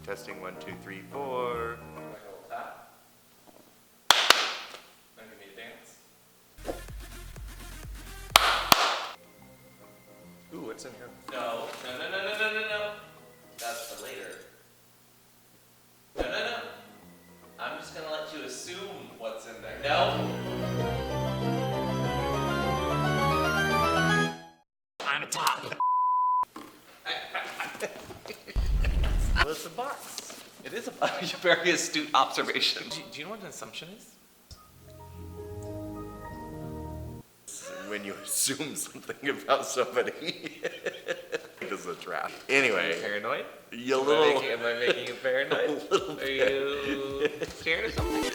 Testing 1, 2, 3, 4. Ooh, what's in here? No. That's for later. No. I'm just gonna let you assume what's in there. No. I'm a top. Well, it's a box. It is a very astute observation. Do you know what an assumption is? When you assume something about somebody. Because of the trap. Anyway. Paranoid? You Am I making you paranoid? A little Are you scared of something?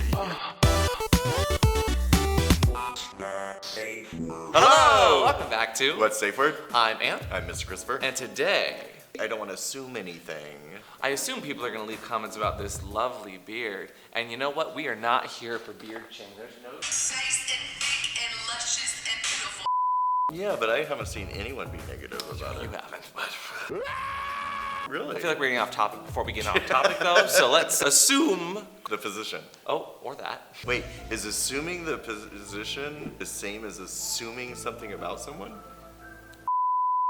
Hello! Welcome back to What's Safeword? I'm Ant. I'm Mr. Christopher. And today, I don't want to assume anything. I assume people are going to leave comments about this lovely beard. And you know what? We are not here for beard shaming. There's no... Nice and thick and luscious and beautiful. Yeah, but I haven't seen anyone be negative about You it. haven't, but... Really? I feel like we're getting off topic before we get off topic, though. So let's assume... The physician. Oh, or that. Wait, is assuming the position the same as assuming something about someone?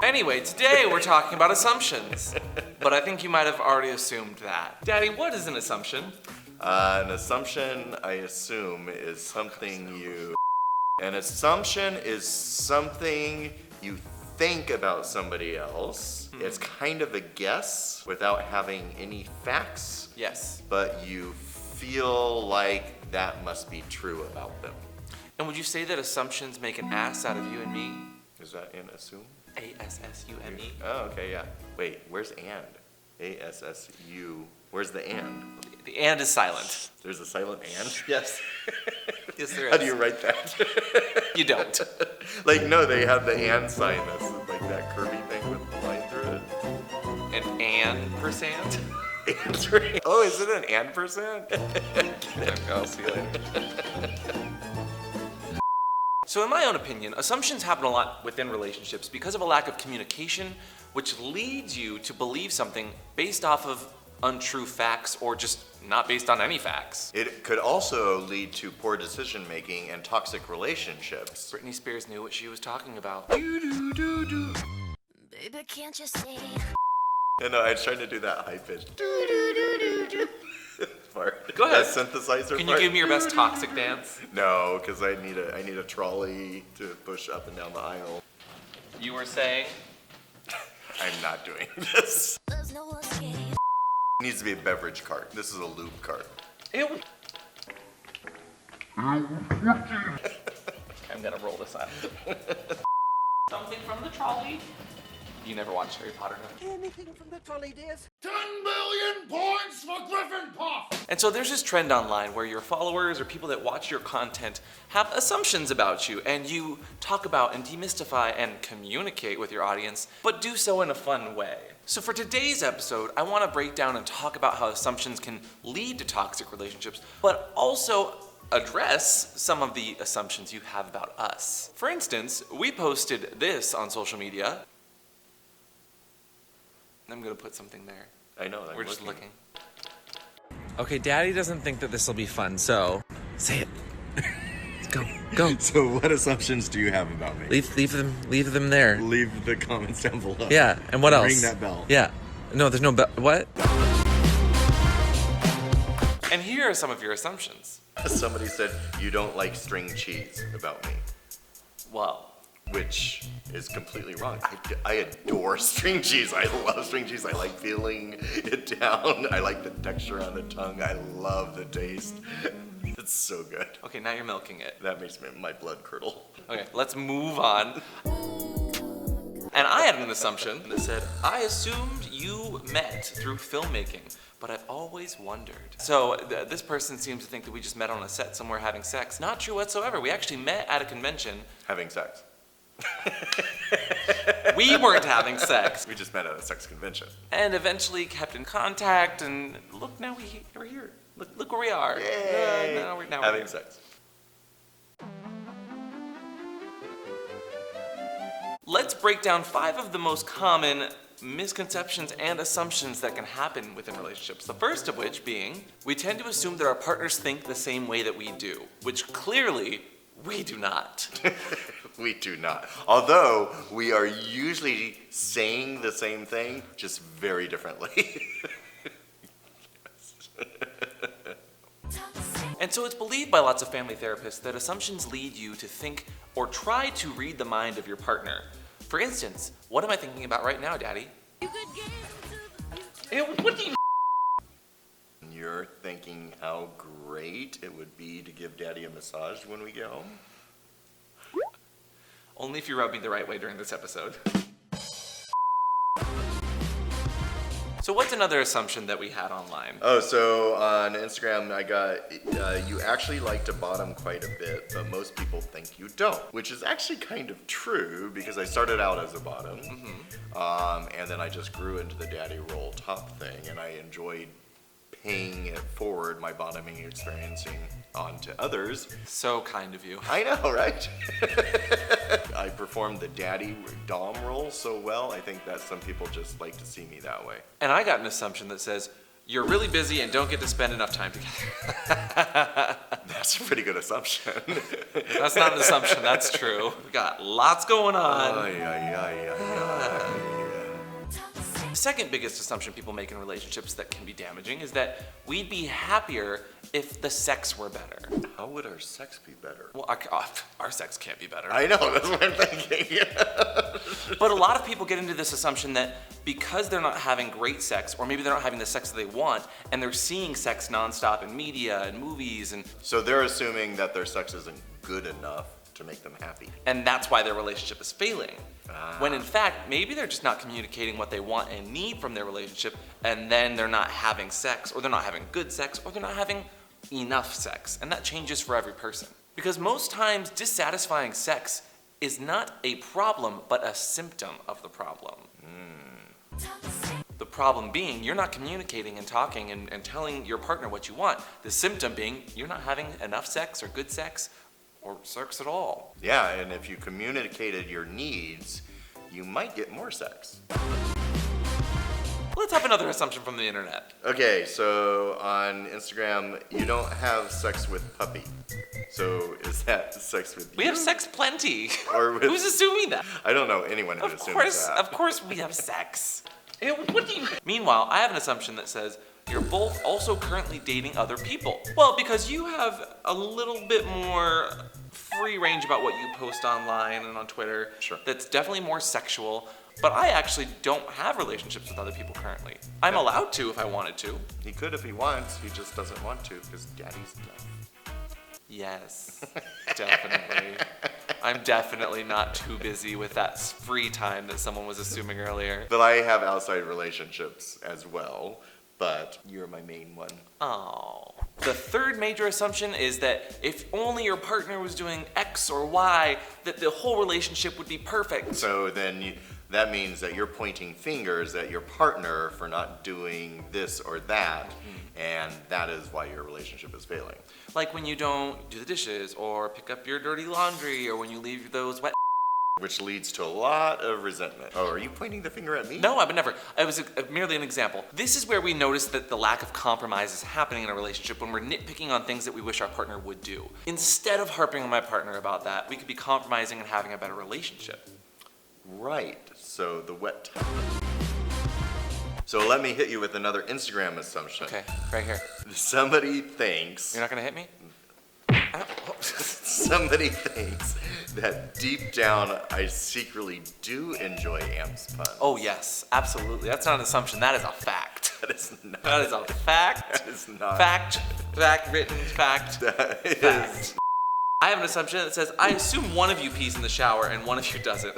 Anyway, today we're talking about assumptions. But I think you might have already assumed that. Daddy, what is an assumption? An assumption, I assume, is something you... An assumption is something you think about somebody else. It's kind of a guess without having any facts. Yes. But you feel like that must be true about them. And would you say that assumptions make an ass out of you and me? Is that an assume? A-S-S-U-M-E. Oh, okay, yeah. Wait, where's and? A-S-S-U. Where's the and? The and is silent. There's a silent and? Yes. Yes, there is. How do you write that? You don't. Like, no, they have the and sign that's like that curvy thing with the line through it. An and%? And. Oh, is it an and percent? I'll see you later. So in my own opinion, assumptions happen a lot within relationships because of a lack of communication, which leads you to believe something based off of untrue facts or just not based on any facts. It could also lead to poor decision making and toxic relationships. Britney Spears knew what she was talking about. Baby, can't you see? No, I was trying to do that high pitch. Part. Go ahead. That synthesizer Can you part. give me your best toxic dance? No, because I need a trolley to push up and down the aisle. You were saying? I'm not doing this. There's no escape. It needs to be a beverage cart. This is a lube cart. Ew. I'm gonna roll this out. Something from the trolley? You never watched Harry Potter, no? Anything from the trolley, dears? 10 million points for Griffin Puff! And so there's this trend online where your followers or people that watch your content have assumptions about you, and you talk about and demystify and communicate with your audience, but do so in a fun way. So for today's episode, I want to break down and talk about how assumptions can lead to toxic relationships, but also address some of the assumptions you have about us. For instance, we posted this on social media. I'm gonna put something there. I know. We're just looking. Okay, Daddy doesn't think that this will be fun, so say it. Go. So, what assumptions do you have about me? Leave them there. Leave the comments down below. Yeah, and what else? Ring that bell. Yeah. No, there's no bell. What? And here are some of your assumptions. Somebody said you don't like string cheese about me, Well, which is completely wrong. I adore string cheese. I love string cheese. I like feeling it down. I like the texture on the tongue. I love the taste. It's so good. okay, now you're milking it. That makes my blood curdle. Okay, let's move on. And I had an assumption that said, I assumed you met through filmmaking, but I've always wondered. So this person seems to think that we just met on a set somewhere having sex. Not true whatsoever. We actually met at a convention. Having sex. We weren't having sex. We just met at a sex convention. And eventually kept in contact, and look, now we're here. Look where we are. Yay! Now we're Having here. sex. Let's break down 5 of the most common misconceptions and assumptions that can happen within relationships. The first of which being, we tend to assume that our partners think the same way that we do, which clearly we do not. We do not. Although we are usually saying the same thing, just very differently. And so it's believed by lots of family therapists that assumptions lead you to think or try to read the mind of your partner. For instance, what am I thinking about right now, Daddy? What do you... You're thinking how great it would be to give Daddy a massage when we get home? Only if you rub me the right way during this episode. So what's another assumption that we had online? Oh, so on Instagram I got, you actually like to bottom quite a bit, but most people think you don't. Which is actually kind of true, because I started out as a bottom, and then I just grew into the daddy roll top thing, and I enjoyed paying it forward, my bottoming experiencing onto others. So kind of you. I know, right? I performed the daddy dom role so well, I think that some people just like to see me that way. And I got an assumption that says, you're really busy and don't get to spend enough time together. That's a pretty good assumption. That's not an assumption, that's true. We got lots going on. Ay, ay, ay, ay, ay. The second biggest assumption people make in relationships that can be damaging is that we'd be happier if the sex were better. How would our sex be better? Well, our sex can't be better. I know, that's what I'm thinking. But a lot of people get into this assumption that because they're not having great sex, or maybe they're not having the sex that they want, and they're seeing sex nonstop in media and movies, and So they're assuming that their sex isn't good enough to make them happy. that's why their relationship is failing. When in fact, maybe they're just not communicating what they want and need from their relationship, and then they're not having sex, or they're not having good sex, or they're not having enough sex. And that changes for every person. Because most times, dissatisfying sex is not a problem, but a symptom of the problem. The problem being, you're not communicating and talking and telling your partner what you want. The symptom being, you're not having enough sex or good sex, or sex at all. Yeah, and if you communicated your needs, you might get more sex. Let's have another assumption from the internet. Okay, so on Instagram, you don't have sex with puppy. So is that sex with you? We have sex plenty. Or with- Who's assuming that? I don't know anyone who assumes that. Of course we have sex. What do you... Meanwhile, I have an assumption that says you're both also currently dating other people. Well, because you have a little bit more free range about what you post online and on Twitter. Sure. That's definitely more sexual. But I actually don't have relationships with other people currently. I'm allowed to if I wanted to. He could if he wants, he just doesn't want to because daddy's enough. Yes, definitely. I'm definitely not too busy with that free time that someone was assuming earlier. But I have outside relationships as well, but you're my main one. Oh. The third major assumption is that if only your partner was doing X or Y, that the whole relationship would be perfect. So then that means that you're pointing fingers at your partner for not doing this or that, and that is why your relationship is failing. Like when you don't do the dishes, or pick up your dirty laundry, or when you leave those wet... Which leads to a lot of resentment. Oh, are you pointing the finger at me? No, I would never. It was merely an example. This is where we notice that the lack of compromise is happening in a relationship when we're nitpicking on things that we wish our partner would do. Instead of harping on my partner about that, we could be compromising and having a better relationship. Right, so the wet towel. So let me hit you with another Instagram assumption. Okay, right here. Somebody thinks... You're not gonna hit me? Somebody thinks that deep down I secretly do enjoy Am's puns. Oh yes, absolutely. That's not an assumption, that is a fact. That is not. That is a fact. That is not. Fact, written, fact, That is. fact. I have an assumption that says, I assume one of you pees in the shower and one of you doesn't.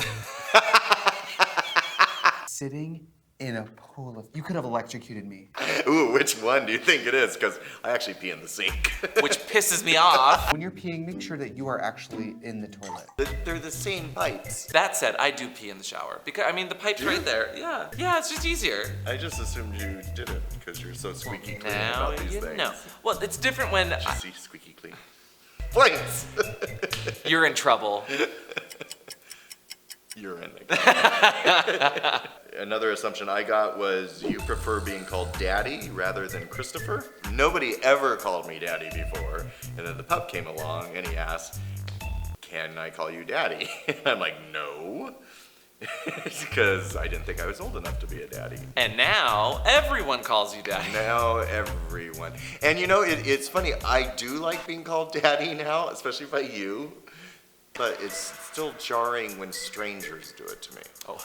Sitting in a pool of... You could have electrocuted me. Ooh, which one do you think it is? Because I actually pee in the sink. Which pisses me off. When you're peeing, make sure that you are actually in the toilet. They're the same pipes. That said, I do pee in the shower. Because, I mean, the pipe's right there. Yeah, it's just easier. I just assumed you didn't because you're so squeaky clean Now about these you things. know. Well, it's different when Did you see squeaky clean? Points! you're in trouble. You're in the Another assumption I got was you prefer being called Daddy rather than Christopher. Nobody ever called me Daddy before. And then the pup came along and he asked, can I call you Daddy? And I'm like, no. Because I didn't think I was old enough to be a daddy. And now everyone calls you Daddy. Now everyone. And you know, it's funny, I do like being called Daddy now, especially by you. But it's still jarring when strangers do it to me. Oh.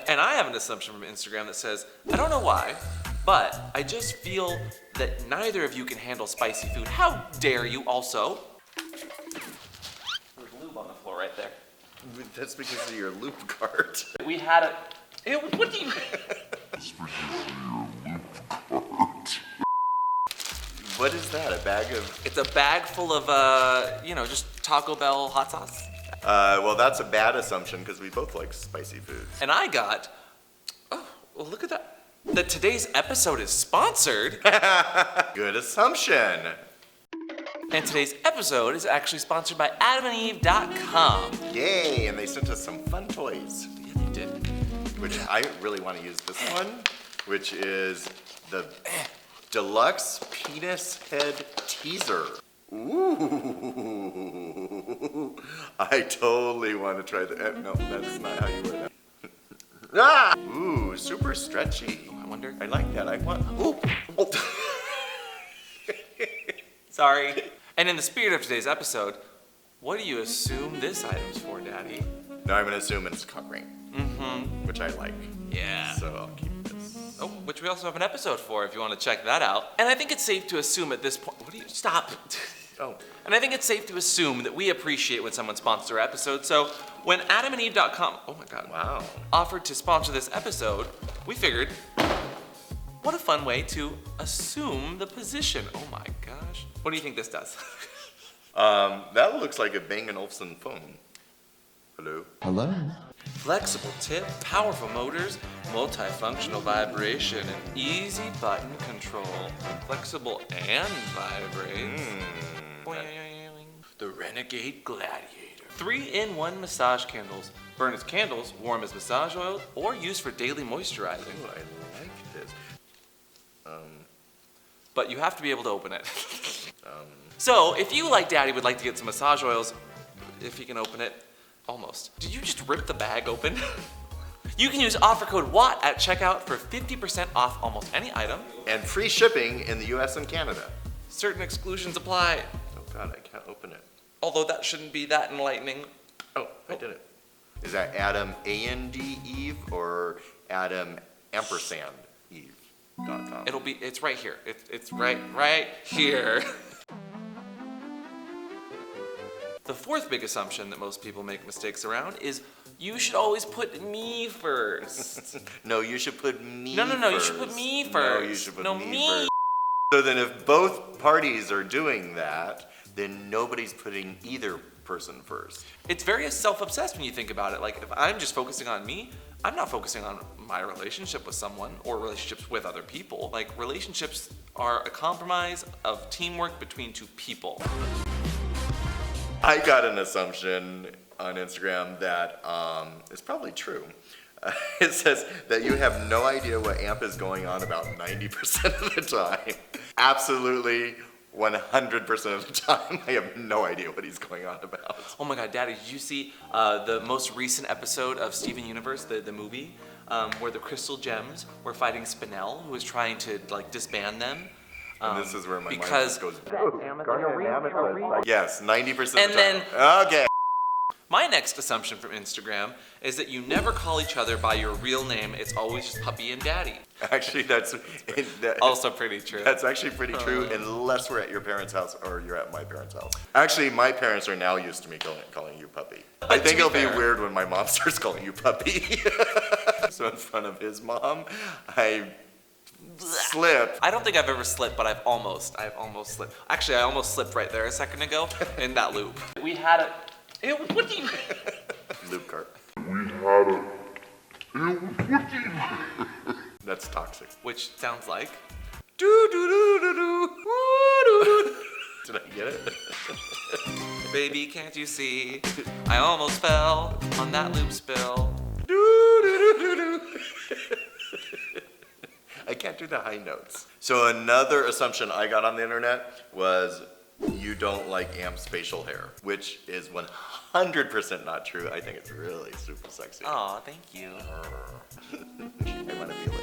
And I have an assumption from Instagram that says, I don't know why, but I just feel that neither of you can handle spicy food. How dare you also? There's lube on the floor right there. That's because of your loop cart. We had it. Ew, what do you... What is that, a bag of... It's a bag full of, just Taco Bell hot sauce. Well, that's a bad assumption because we both like spicy foods. And I got, oh, well, look at that. That today's episode is sponsored. Good assumption. And today's episode is actually sponsored by AdamandEve.com. Yay, and they sent us some fun toys. Yeah, they did. Which I really want to use this one, which is the Deluxe Penis Head Teaser. Ooh, I totally want to try that. No, that's not how you wear that. Ah! Ooh, super stretchy. I wonder. I like that. I want. Ooh. Oh. Sorry. And in the spirit of today's episode, what do you assume this item's for, Daddy? No, I'm gonna assume it's a cock ring. Mm-hmm. Which I like. Yeah. So I'll keep this. Oh, which we also have an episode for if you want to check that out. And I think it's safe to assume at this point. What do you stop? Oh. And I think it's safe to assume that we appreciate when someone sponsors our episode. So when AdamandEve.com, oh my God, Wow. offered to sponsor this episode, we figured, what a fun way to assume the position. Oh my gosh. What do you think this does? That looks like a Bang & Olufsen phone. Hello? Hello? Flexible tip, powerful motors, multifunctional vibration, and easy button control. Flexible and vibrates. Boing. The Renegade Gladiator. 3-in-1 massage candles. Burn as candles, warm as massage oil, or used for daily moisturizing. Ooh, I like this. But you have to be able to open it. So, if you, like Daddy, would like to get some massage oils, if you can open it, almost. Did you just rip the bag open? You can use offer code WATT at checkout for 50% off almost any item. And free shipping in the US and Canada. Certain exclusions apply. Oh God, I can't open it. Although that shouldn't be that enlightening. Oh, I did it. Is that Adam A-N-D Eve or Adam ampersand Eve.com? It's right here. It's right here. The fourth big assumption that most people make mistakes around is you should always put me first. No, you should put me No, first. you should put me first. No, you should put No, me me. first. So then if both parties are doing that, then nobody's putting either person first. It's very self-obsessed when you think about it. Like, if I'm just focusing on me, I'm not focusing on my relationship with someone or relationships with other people. Like, relationships are a compromise of teamwork between two people. I got an assumption on Instagram that is probably true. It says that you have no idea what AMP is going on about 90% of the time. Absolutely 100% of the time, I have no idea what he's going on about. Oh my God, Daddy, did you see the most recent episode of Steven Universe, the movie, where the Crystal Gems were fighting Spinel, who was trying to disband them? And this is where my because mind just goes, yes, 90% of the And time. Okay. My next assumption from Instagram is that you never call each other by your real name. It's always just puppy and daddy. Actually, that's Also pretty true. That's actually pretty true, unless we're at your parents' house or you're at my parents' house. Actually, my parents are now used to me calling you puppy. I think it'll be weird when my mom starts calling you puppy. So in front of his mom, I slip. I don't think I've ever slipped, but I've almost slipped. Actually, I almost slipped right there a second ago in that loop. We had it. Ew, what do you... Loop cart. That's toxic. Which sounds like... Do do do do do. Woo, do, do. Did I get it? Baby, can't you see? I almost fell on that loop spill. Do do do do do. I can't do the high notes. So another assumption I got on the internet was you don't like Amp's facial hair, which is 100% not true. I think it's really super sexy. Aw, thank you. I want to feel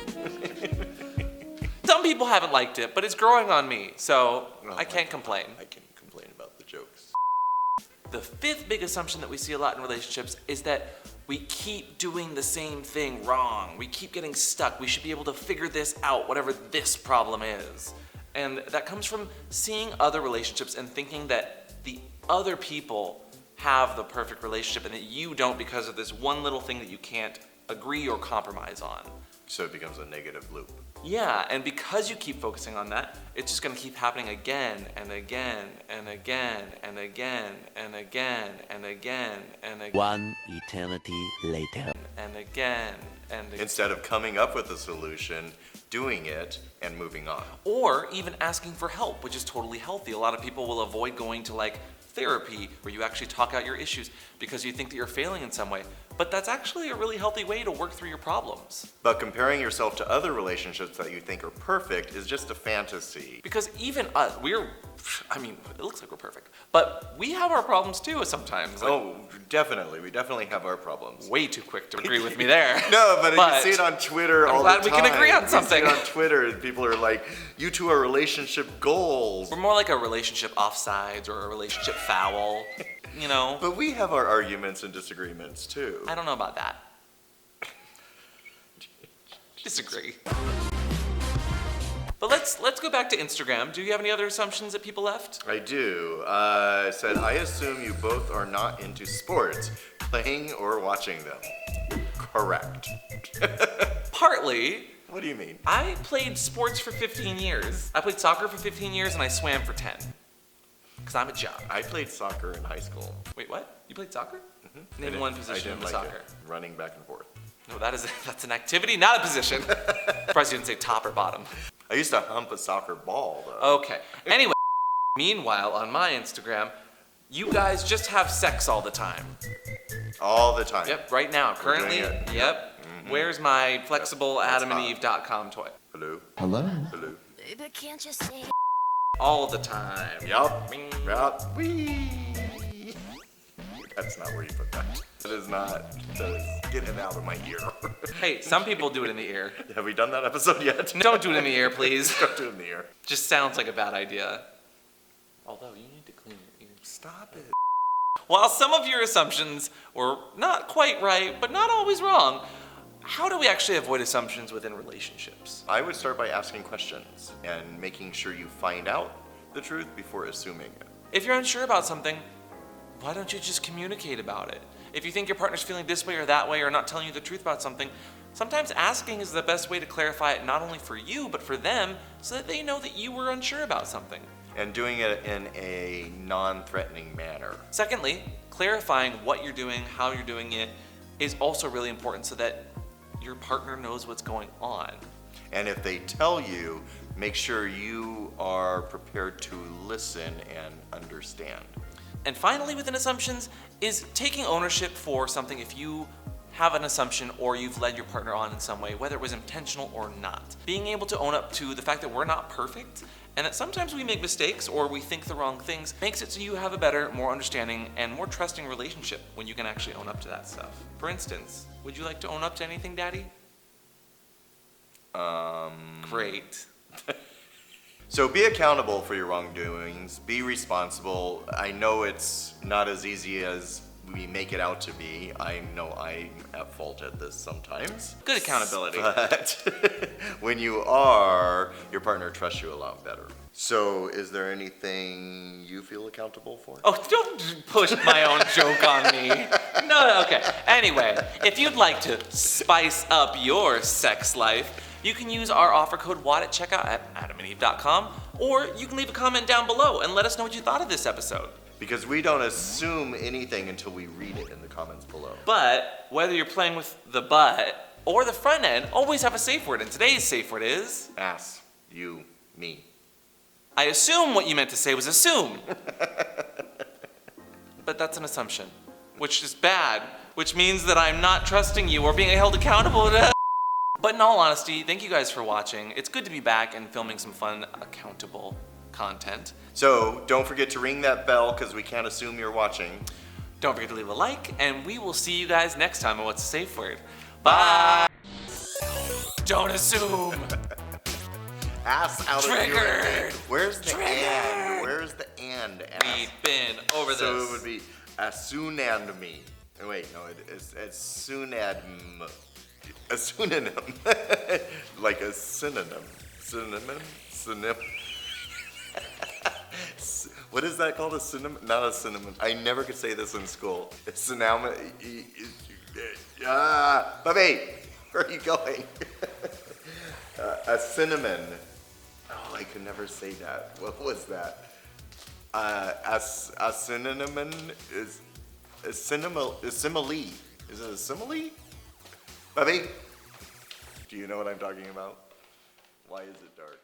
it. Some people haven't liked it, but it's growing on me, so I can't complain. I can complain about the jokes. The fifth big assumption that we see a lot in relationships is that we keep doing the same thing wrong. We keep getting stuck. We should be able to figure this out, whatever this problem is. And that comes from seeing other relationships and thinking that the other people have the perfect relationship and that you don't because of this one little thing that you can't agree or compromise on. So it becomes a negative loop. Yeah, and because you keep focusing on that, it's just gonna keep happening again and again and again and again and again and again and again. One eternity later. And again and again. Instead of coming up with a solution, doing it, and moving on. Or even asking for help, which is totally healthy. A lot of people will avoid going to like therapy where you actually talk out your issues because you think that you're failing in some way. But that's actually a really healthy way to work through your problems. But comparing yourself to other relationships that you think are perfect is just a fantasy. Because even us, it looks like we're perfect, but we have our problems too sometimes. Like, Oh, definitely. We definitely have our problems. way too quick to agree with me there. No, but you see it on Twitter all the time. glad we can agree on something. You see it on Twitter, and people are like, you two are relationship goals. We're more like a relationship offsides or a relationship foul, you know? But we have our arguments and disagreements too. I don't know about that. Disagree. But let's go back to Instagram. Do you have any other assumptions that people left? I do. Said, I assume you both are not into sports, playing or watching them. Correct. Partly. What do you mean? I played sports for 15 years. I played soccer for 15 years and I swam for 10. Because I'm a jock. I played soccer in high school. Wait, what? You played soccer? I Name didn't- one I position in didn't the like soccer. it. Running back and forth. No, that's an activity, not a position. Surprised you didn't say top or bottom. I used to hump a soccer ball though. Okay. Anyway, meanwhile, on my Instagram, you guys just have sex all the time. All the time. Yep, right now, currently. doing it. Yep. Where's my flexible That's adamandeve.com toy? Hello. Hello? Hello. Baby, can't you say All the time. Yup. Bing. Yup. Wee. That's not where you put that. That is not. That is, get it out of my ear. Hey, some people do it in the ear. Have we done that episode yet? Don't do it in the ear, please. Don't do it in the ear. Just sounds like a bad idea. Although you need to clean your ears. Stop it. While some of your assumptions were not quite right, but not always wrong, how do we actually avoid assumptions within relationships? I would start by asking questions and making sure you find out the truth before assuming it. If you're unsure about something, why don't you just communicate about it? If you think your partner's feeling this way or that way or not telling you the truth about something, sometimes asking is the best way to clarify it not only for you, but for them, so that they know that you were unsure about something. And doing it in a non-threatening manner. Secondly, clarifying what you're doing, how you're doing it, is also really important so that your partner knows what's going on. And if they tell you, make sure you are prepared to listen and understand. And finally, within assumptions, is taking ownership for something if you have an assumption or you've led your partner on in some way, whether it was intentional or not. Being able to own up to the fact that we're not perfect and that sometimes we make mistakes or we think the wrong things makes it so you have a better, more understanding, and more trusting relationship when you can actually own up to that stuff. For instance, would you like to own up to anything, Daddy? Great. So be accountable for your wrongdoings, be responsible. I know it's not as easy as we make it out to be. I know I'm at fault at this sometimes. Good accountability. But when you are, your partner trusts you a lot better. So is there anything you feel accountable for? Oh, don't push my own joke on me. No, okay. Anyway, if you'd like to spice up your sex life, you can use our offer code WAD at checkout at adamandeve.com, or you can leave a comment down below and let us know what you thought of this episode. Because we don't assume anything until we read it in the comments below. But whether you're playing with the butt or the front end, always have a safe word, and today's safe word is... Ass, you, me. I assume what you meant to say was assume. But that's an assumption, which is bad, which means that I'm not trusting you or being held accountable to But in all honesty, thank you guys for watching. It's good to be back and filming some fun, accountable content. So don't forget to ring that bell because we can't assume you're watching. Don't forget to leave a like, and we will see you guys next time on What's a Safe Word. Bye! Don't assume! Ass out of your Triggered! head. Where's the Triggered! and? Where's the and? We've been over this. So it would be as soon and me. Oh, wait, no, it's as soon as a synonym. Like a synonym. Synonym. What is that called? A synonym? Not a synonym. I never could say this in school. A synonym. Bubby, where are you going? A cinnamon. Oh, I could never say that. What was that? A synonym is a simile. Is it a simile? Bubby, do you know what I'm talking about? Why is it dark?